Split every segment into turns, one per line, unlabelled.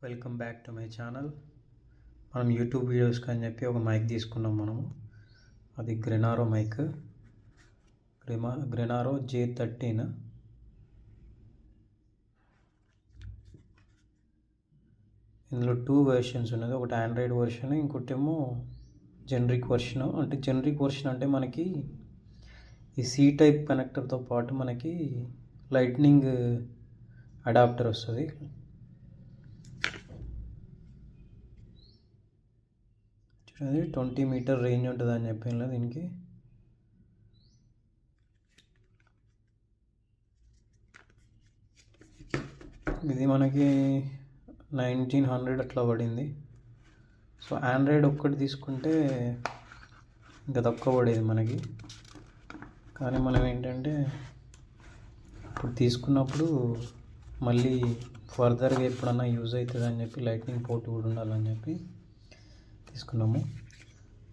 Welcome back to my channel. మనం YouTube వీడియోస్కి అని చెప్పి ఒక మైక్ తీసుకున్నాం మనము. అది గ్రెనారో మైక్, గ్రెనారో J13. ఇందులో 2 వెర్షన్స్ ఉన్నది. ఒకటి ఆండ్రాయిడ్ వర్షన్, ఇంకోటేమో జనరిక్ వర్షన్. అంటే జనరిక్ వర్షన్ అంటే మనకి ఈ C టైప్ కనెక్టర్తో పాటు మనకి లైట్నింగ్ అడాప్టర్ వస్తుంది. చూడండి, 20 మీటర్ రేంజ్ ఉంటుంది అని చెప్పాను దీనికి. ఇది మనకి 1900 అట్లా పడింది. సో ఆండ్రాయిడ్ ఒక్కటి తీసుకుంటే ఇంకా తక్కువ పడేది మనకి. కానీ మనం ఏంటంటే ఇప్పుడు తీసుకున్నప్పుడు మళ్ళీ ఫర్దర్గా ఎప్పుడన్నా యూజ్ అవుతుంది అని చెప్పి లైట్నింగ్ పోర్ట్ కూడా ఉండాలని చెప్పి తీసుకున్నాము.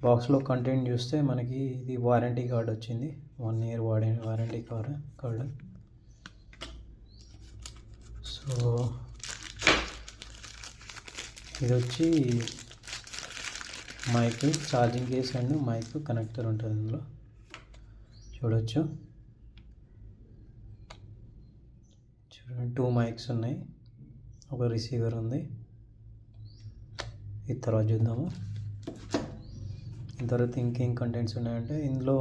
బాక్స్లో కంటెంట్ చూస్తే మనకి ఇది వారంటీ కార్డ్ వచ్చింది, 1 ఇయర్ వారంటీ కార్డు. సో ఇది వచ్చి mic, charging case and mic connector ఉంటుంది ఇందులో. చూడవచ్చు, 2 మైక్స్ ఉన్నాయి, ఒక రిసీవర్ ఉంది. ఇది తర్వాత చూద్దాము. తర్వాత ఇంకేం కంటెంట్స్ ఉన్నాయంటే ఇందులో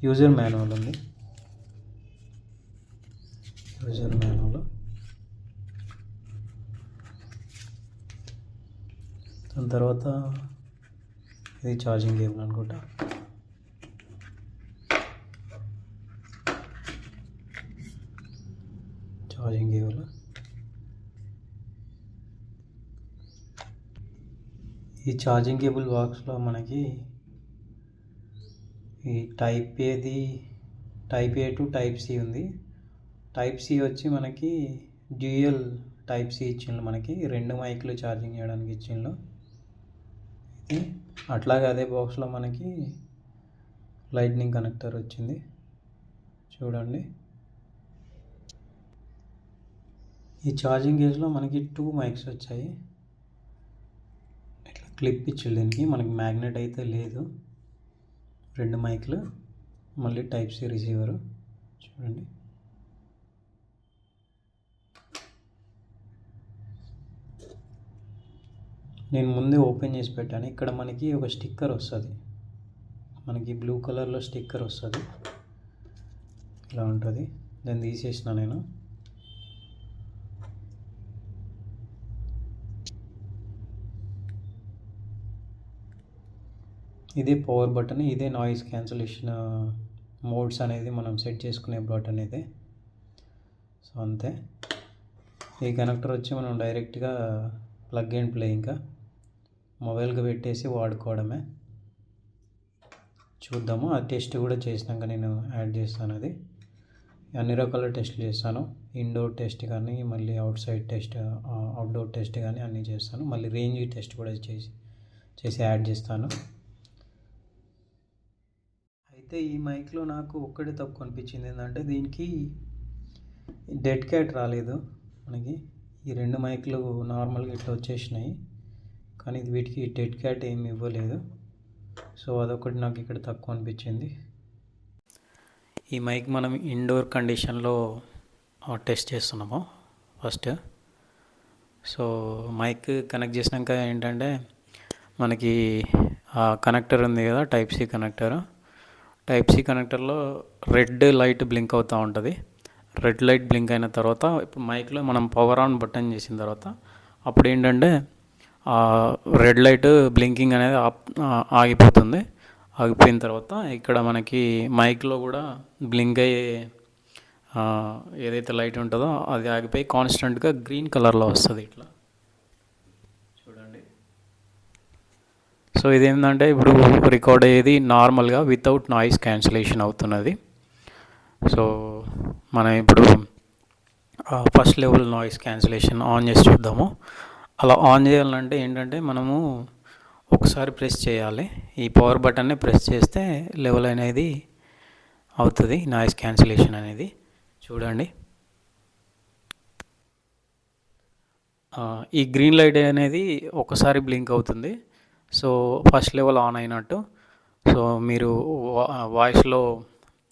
యూజర్ మాన్యువల్ ఉంది. దాని తర్వాత ఇది ఛార్జింగ్ కేబుల్ అనుకుంటా. ఈ ఛార్జింగ్ కేబుల్ బాక్స్లో మనకి ఈ type A to type C ఉంది. టైప్ సి వచ్చి మనకి డ్యూయల్ టైప్ సి ఇచ్చిండ్రు, మనకి 2 మైక్లు ఛార్జింగ్ చేయడానికి ఇచ్చిండ్రు. ఇది అట్లాగే అదే బాక్స్లో మనకి లైట్నింగ్ కనెక్టర్ వచ్చింది. చూడండి, ఈ ఛార్జింగ్ కేస్లో మనకి 2 మైక్స్ వచ్చాయి. ఇట్లా క్లిప్ ఇచ్చిండు దీనికి, మనకి మ్యాగ్నెట్ అయితే లేదు. 2 మైక్లు, మళ్ళీ టైప్ సి రిసీవరు. చూడండి, నేను ముందే ఓపెన్ చేసి పెట్టాను. ఇక్కడ మనకి ఒక స్టిక్కర్ వస్తుంది, మనకి బ్లూ కలర్లో స్టిక్కర్ వస్తుంది, ఇలా ఉంటుంది. దాన్ని తీసేసిన నేను. ఇదే పవర్ బటన్, ఇదే నాయిస్ క్యాన్సిలేషన్ మోడ్స్ అనేది మనం సెట్ చేసుకునే బటన్ ఇదే. సో అంతే. ఈ కనెక్టర్ వచ్చి మనం డైరెక్ట్గా ప్లగ్ అండ్ ప్లే, ఇంకా మొబైల్కి పెట్టేసి వాడుకోవడమే. చూద్దాము, ఆ టెస్ట్ కూడా చేసినాక నేను యాడ్ చేస్తాను. అది అన్ని రకాల టెస్ట్లు చేస్తాను, ఇండోర్ టెస్ట్ కానీ, మళ్ళీ అవుట్డోర్ టెస్ట్ కానీ అన్నీ చేస్తాను. మళ్ళీ రేంజ్ టెస్ట్ కూడా చేసి యాడ్ చేస్తాను. అయితే ఈ మైక్లో నాకు ఒక్కటే తప్పు అనిపించింది ఏంటంటే దీనికి డెడ్ క్యాట్ రాలేదు మనకి. ఈ 2 మైక్లు నార్మల్గా ఇట్లా వచ్చేసినాయి, కానీ వీటికి డెడ్ క్యాట్ ఏమి ఇవ్వలేదు. సో అదొకటి నాకు ఇక్కడ తక్కువ అనిపించింది. ఈ మైక్ మనం ఇండోర్ కండిషన్లో టెస్ట్ చేస్తున్నాము ఫస్ట్. సో మైక్ కనెక్ట్ చేసినాక ఏంటంటే మనకి కనెక్టర్ ఉంది కదా, టైప్ సి కనెక్టర్లో రెడ్ లైట్ బ్లింక్ అవుతూ ఉంటుంది. రెడ్ లైట్ బ్లింక్ అయిన తర్వాత ఇప్పుడు మైక్లో మనం పవర్ ఆన్ బటన్ చేసిన తర్వాత అప్పుడు ఏంటంటే రెడ్ లైట్ బ్లింకింగ్ అనేది ఆగిపోతుంది. ఆగిపోయిన తర్వాత ఇక్కడ మనకి మైక్లో కూడా బ్లింక్ అయ్యే ఏదైతే లైట్ ఉంటుందో అది ఆగిపోయి కాన్స్టెంట్గా గ్రీన్ కలర్లో వస్తుంది ఇట్లా. చూడండి, సో ఇదేంటంటే ఇప్పుడు రికార్డ్ అయ్యేది నార్మల్గా వితౌట్ నాయిస్ క్యాన్సిలేషన్ అవుతున్నది. సో మనం ఇప్పుడు first level noise cancellation on చేసి చూద్దాము. అలా ఆన్ చేయాలంటే ఏంటంటే మనము ఒకసారి ప్రెస్ చేయాలి, ఈ పవర్ బటన్ని ప్రెస్ చేస్తే లెవెల్ అనేది అవుతుంది, నాయిస్ క్యాన్సిలేషన్ అనేది. చూడండి, ఈ గ్రీన్ లైట్ అనేది ఒకసారి బ్లింక్ అవుతుంది. సో, ఫస్ట్ లెవెల్ ఆన్ అయినట్టు. సో, మీరు వాయిస్‌లో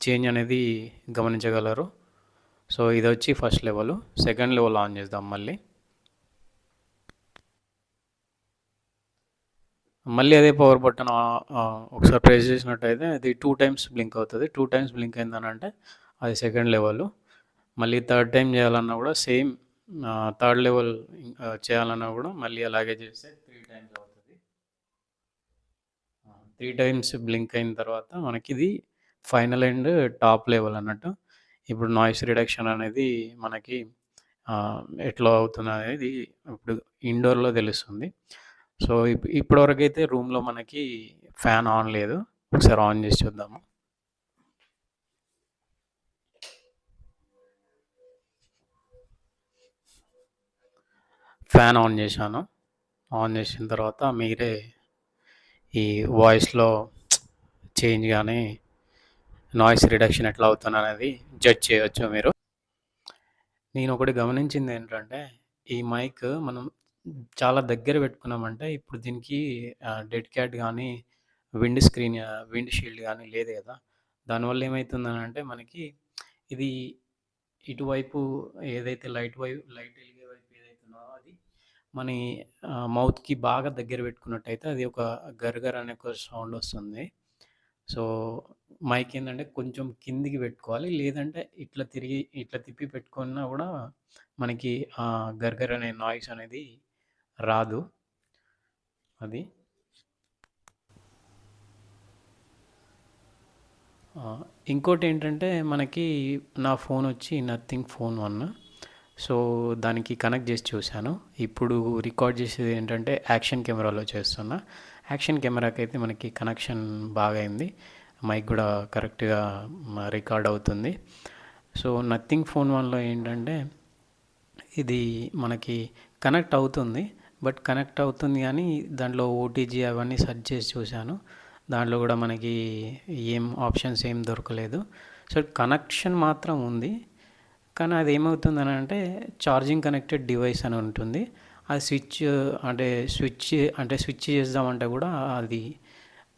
చేంజ్ అనేది గమనించగలరు. సో, ఇదొచ్చి first level. Second level on చేద్దాం మళ్ళీ. మళ్ళీ అదే పవర్ బటన్ ఒకసారి ప్రెస్ చేసినట్టయితే అది 2 టైమ్స్ బ్లింక్ అవుతది. 2 టైమ్స్ బ్లింక్ అయిందనంటే అది సెకండ్ లెవెలు. మళ్ళీ థర్డ్ టైమ్ చేయాలన్నా కూడా సేమ్ థర్డ్ లెవెల్ చేయాలన్నా కూడా మళ్ళీ అలాగే చేస్తే 3 టైమ్స్ అవుతది. 3 టైమ్స్ బ్లింక్ అయిన తర్వాత మనకిది ఫైనల్ అండ్ టాప్ లెవెల్ అన్నట్టు. ఇప్పుడు నాయిస్ రిడక్షన్ అనేది మనకి ఎట్లా అవుతుందనేది ఇప్పుడు ఇండోర్‌లో తెలుస్తుంది. సో, ఇప్పటివరకైతే రూమ్‌లో మనకి ఫ్యాన్ ఆన్ లేదు. ఒకసారి ఆన్ చేసి చూద్దాము. ఫ్యాన్ ఆన్ చేశాను. ఆన్ చేసిన తర్వాత మీరే ఈ వాయిస్‌లో చేంజ్ గానీ, నాయిస్ రిడక్షన్ ఎట్లా అవుతుందనేది జడ్జ్ చేయొచ్చు మీరు. నేనొకటి గమనించిందేంటంటే, ఈ మైక్ మనం చాలా దగ్గర పెట్టుకున్నామంటే, ఇప్పుడు దీనికి డెడ్ క్యాట్ గానీ, విండ్ షీల్డ్ గానీ లేదు గదా! దానివల్ల ఏమైతుందనంటే, మనకి ఇది ఇటువైపు ఏదైతే లైట్ ఎలిగే వైపు ఏదైతుందో అది మనీ మౌత్‌కి బాగా దగ్గర పెట్టుకున్నట్టయితే అది ఒక గర్‌గర్ అనే ఒక సౌండొస్తుంది. సో, మైకేందంటే కొంచెం కిందికి పెట్టుకోవాలి. లేదంటే ఇట్లా తిప్పి పెట్టుకున్నా గూడా మనకి గర్‌గర్ అనే నాయిస్ అనేది రాదు. అది. ఇంకోటేంటంటే మనకి నా ఫోనొచ్చి నథింగ్ ఫోన్ 1. సో, దానికి కనెక్ట్ చేసి చూశాను. ఇప్పుడు రికార్డ్ చేసేది ఏంటంటే యాక్షన్ కెమెరాలో చేస్తున్నా. యాక్షన్ కెమెరాకైతే మనకి కనెక్షన్ బాగా అయింది. మైక్ కూడా కరెక్ట్‌గా రికార్డ్ అవుతుంది. సో, నథింగ్ ఫోన్ 1లో ఏంటంటే ఇది మనకి కనెక్ట్ అవుతుంది. బట్ కనెక్ట్ అవుతుంది కానీ దాంట్లో ఓటీజీ అవన్నీ సెర్చ్ చేసి చూశాను. దాంట్లో కూడా మనకి ఆప్షన్స్ ఏం దొరకలేదు. సో, కనెక్షన్ మాత్రం ఉంది. కానీ అది ఏమవుతుందనంటే ఛార్జింగ్ కనెక్టెడ్ డివైస్ అని ఉంటుంది. అది స్విచ్ చేద్దామంటే కూడా అది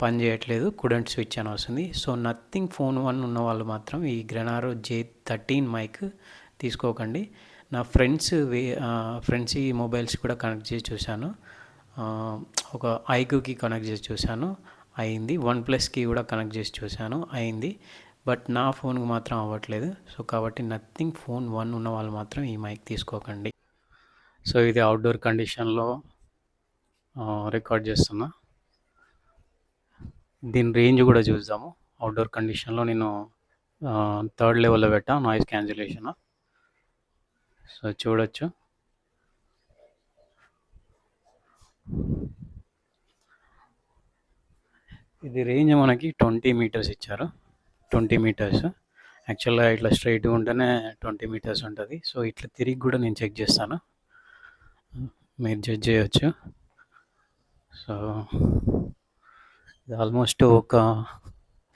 పని చేయట్లేదు. కుడెంట్ స్విచ్ అని వస్తుంది. సో, నథింగ్ ఫోన్ 1 ఉన్న వాళ్ళు మాత్రం ఈ గ్రెనారో J13 మైక్ తీసుకోకండి. నా ఫ్రెండ్స్ ఈ మొబైల్స్ కూడా కనెక్ట్ చేసి చూశాను. ఒక ఐక్యూకి కనెక్ట్ చేసి చూశాను, అయింది. వన్ ప్లస్కి కూడా కనెక్ట్ చేసి చూశాను, అయింది. బట్ నా ఫోన్కి మాత్రం అవ్వట్లేదు. సో, కాబట్టి నథింగ్ ఫోన్ 1 ఉన్న వాళ్ళు మాత్రం ఈ మైక్ తీసుకోకండి. సో, ఇది అవుట్డోర్ కండిషన్లో రికార్డ్ చేస్తున్నా. దీని రేంజ్ కూడా చూద్దాము. అవుట్డోర్ కండిషన్లో నేను థర్డ్ లెవెల్లో పెట్టా నాయిస్ క్యాన్సిలేషన్. సో, చూడొచ్చు. ఇది రేంజ్ మనకి 20 మీటర్స్ ఇచ్చారు. 20 మీటర్స్. యాక్చువల్‌గా ఇట్లా స్ట్రెయిట్‌గా ఉంటేనే 20 మీటర్స్ ఉంటుంది. సో, ఇట్లా తిరిగి కూడా నేను చెక్ చేస్తాను. మీరు జడ్జ్ చేయొచ్చు. సో, ఇది ఆల్మోస్ట్ ఒక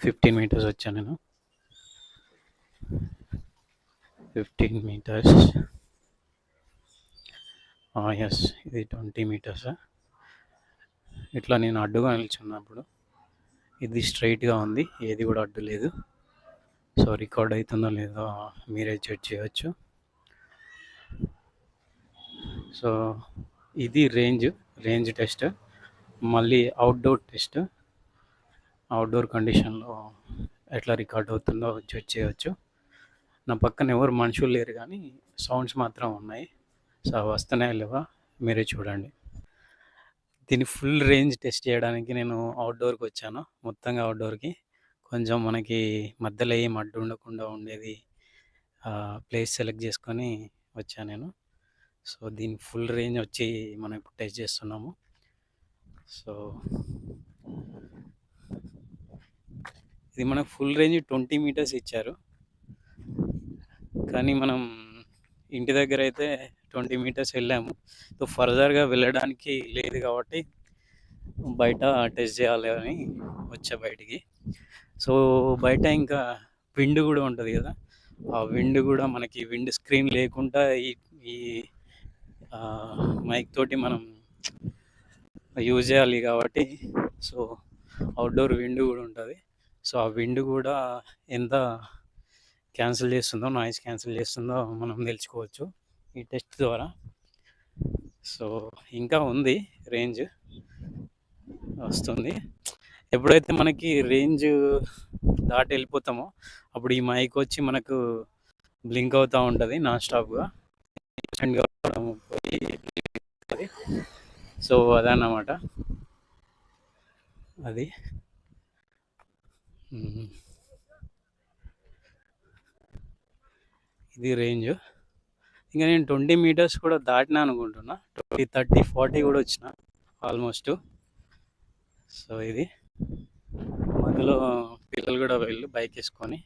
15 మీటర్స్ వచ్చాను నేను. 15 మీటర్స్. ఎస్, ఇది 20 మీటర్స్. ఇట్లా నేను అడ్డుగా నిల్చున్నప్పుడు ఇది స్ట్రైట్‌గా ఉంది. ఏది కూడా అడ్డు లేదు. సో, రికార్డ్ అవుతుందో లేదో మీరే జడ్జ్ చేయొచ్చు. సో, ఇది రేంజ్ టెస్ట్. మళ్ళీ అవుట్డోర్ కండిషన్లో ఎట్లా రికార్డ్ అవుతుందో జడ్జ్ చేయొచ్చు. నా పక్కన ఎవరు మనుషులు లేరు కానీ సౌండ్స్ మాత్రం ఉన్నాయి. సో, వస్తున్నాయా లేవా మీరే చూడండి. దీని ఫుల్ రేంజ్ టెస్ట్ చేయడానికి నేను అవుట్డోర్కి వచ్చాను. మొత్తంగా అవుట్డోర్కి. కొంచెం మనకి మధ్యలో ఏం అడ్డు ఉండకుండా ఉండేది ప్లేస్ సెలెక్ట్ చేసుకొని వచ్చాను నేను. సో, దీని ఫుల్ రేంజ్ వచ్చి మనం ఇప్పుడు టెస్ట్ చేస్తున్నాము. సో, ఇది మనకు ఫుల్ రేంజ్ 20 మీటర్స్ ఇచ్చారు. కానీ మనం ఇంటి దగ్గర అయితే 20 మీటర్స్ వెళ్ళాము. సో, ఫర్దర్గా వెళ్ళడానికి లేదు కాబట్టి బయట టెస్ట్ చేయాలి అని వచ్చా బయటికి. సో, బయట ఇంకా విండ్ కూడా ఉంటుంది కదా! ఆ విండ్ కూడా మనకి విండ్ స్క్రీన్ లేకుండా ఈ మైక్ తోటి మనం యూజ్ చేయాలి కాబట్టి. సో అవుట్డోర్ విండ్ కూడా ఉంటుంది. సో ఆ విండ్ కూడా ఎంత క్యాన్సిల్ చేస్తుందో, నాయిస్ క్యాన్సిల్ చేస్తుందో మనం తెలుసుకోవచ్చు ఈ టెస్ట్ ద్వారా. సో ఇంకా ఉంది, రేంజ్ వస్తుంది. ఎప్పుడైతే మనకి రేంజ్ దాటి వెళ్ళిపోతామో అప్పుడు ఈ మైక్ వచ్చి మనకు బ్లింక్ అవుతూ ఉంటుంది నాన్ స్టాప్గా. సో అదన్నమాట అది. ఇది రేంజ్. ఇంకా నేను 20 మీటర్స్ కూడా దాటినా అనుకుంటున్నా, 20, 30, 40 కూడా వచ్చిన ఆల్మోస్ట్. సో ఇది మధ్యలో పిల్లలు కూడా వెళ్ళి బైక్ వేసుకొని.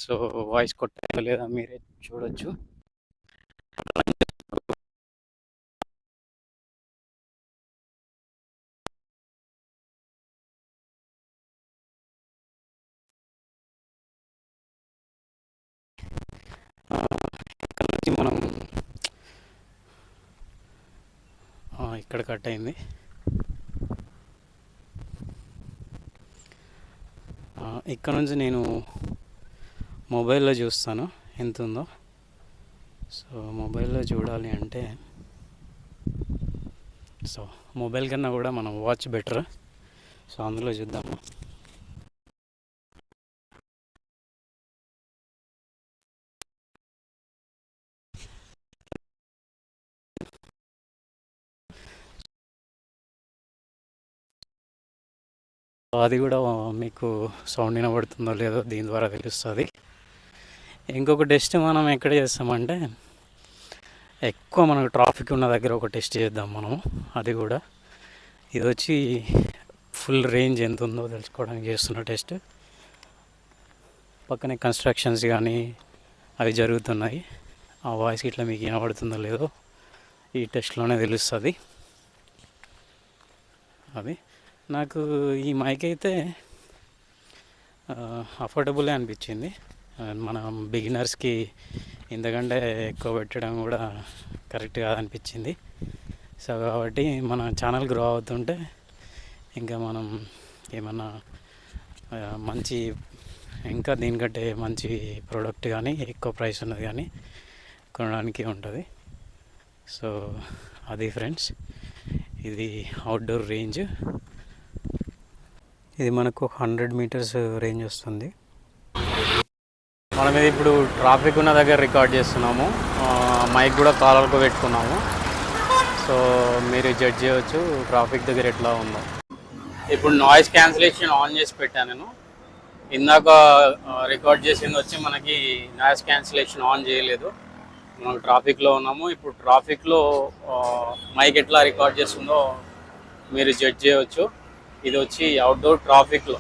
సో వాయిస్ కొట్టాయో లేదా మీరే చూడొచ్చు. ఇక్కడ నుంచి మనం ఇక్కడ కట్ అయింది. ఇక్కడ నుంచి నేను మొబైల్లో చూస్తాను ఎంత ఉందో. సో మొబైల్లో చూడాలి అంటే సో మొబైల్ కన్నా కూడా మనం వాచ్ బెటర్. సో అందులో చూద్దాము. అది కూడా మీకు సౌండ్ వినబడుతుందో లేదో దీని ద్వారా తెలుస్తుంది. ఇంకొక టెస్ట్ మనం ఎక్కడ చేస్తామంటే, ఎక్కువ మనకు ట్రాఫిక్ ఉన్న దగ్గర ఒక టెస్ట్ చేద్దాం మనము. అది కూడా ఇది వచ్చి ఫుల్ రేంజ్ ఎంత ఉందో తెలుసుకోవడానికి చేస్తున్న టెస్ట్. పక్కనే కన్స్ట్రక్షన్స్ కానీ అవి జరుగుతున్నాయి. ఆ వాయిస్ ఇట్లా మీకు వినబడుతుందో లేదో ఈ టెస్ట్లోనే తెలుస్తుంది. అది నాకు ఈ మైక్ అయితే అఫోర్డబులే అనిపించింది. మన బిగినర్స్కి ఇంతకంటే ఎక్కువ పెట్టడం కూడా కరెక్ట్ కాదనిపించింది. సో కాబట్టి మన ఛానల్ గ్రో అవుతుంటే ఇంకా మనం ఏమన్నా మంచి, ఇంకా దీనికంటే మంచి ప్రోడక్ట్ కానీ ఎక్కువ ప్రైస్ ఉన్నది కానీ కొనడానికి ఉంటుంది. సో అది ఫ్రెండ్స్, ఇది అవుట్డోర్ రేంజ్. ఇది మనకు 100 మీటర్స్ రేంజ్ వస్తుంది. మనం ఇది ఇప్పుడు ట్రాఫిక్ ఉన్న దగ్గర రికార్డ్ చేస్తున్నాము. మైక్ కూడా కాలర్కు పెట్టుకున్నాము. సో మీరు జడ్జ్ చేయవచ్చు ట్రాఫిక్ దగ్గర ఎట్లా ఉందో. ఇప్పుడు నాయిస్ క్యాన్సిలేషన్ ఆన్ చేసి పెట్టాను నేను. ఇందాక రికార్డ్ చేసింది వచ్చి మనకి నాయిస్ క్యాన్సిలేషన్ ఆన్ చేయలేదు. మనం ట్రాఫిక్లో ఉన్నాము. ఇప్పుడు ట్రాఫిక్లో మైక్ ఎట్లా రికార్డ్ చేస్తుందో మీరు జడ్జ్ చేయవచ్చు. ఇది వచ్చి అవుట్డోర్ ట్రాఫిక్లో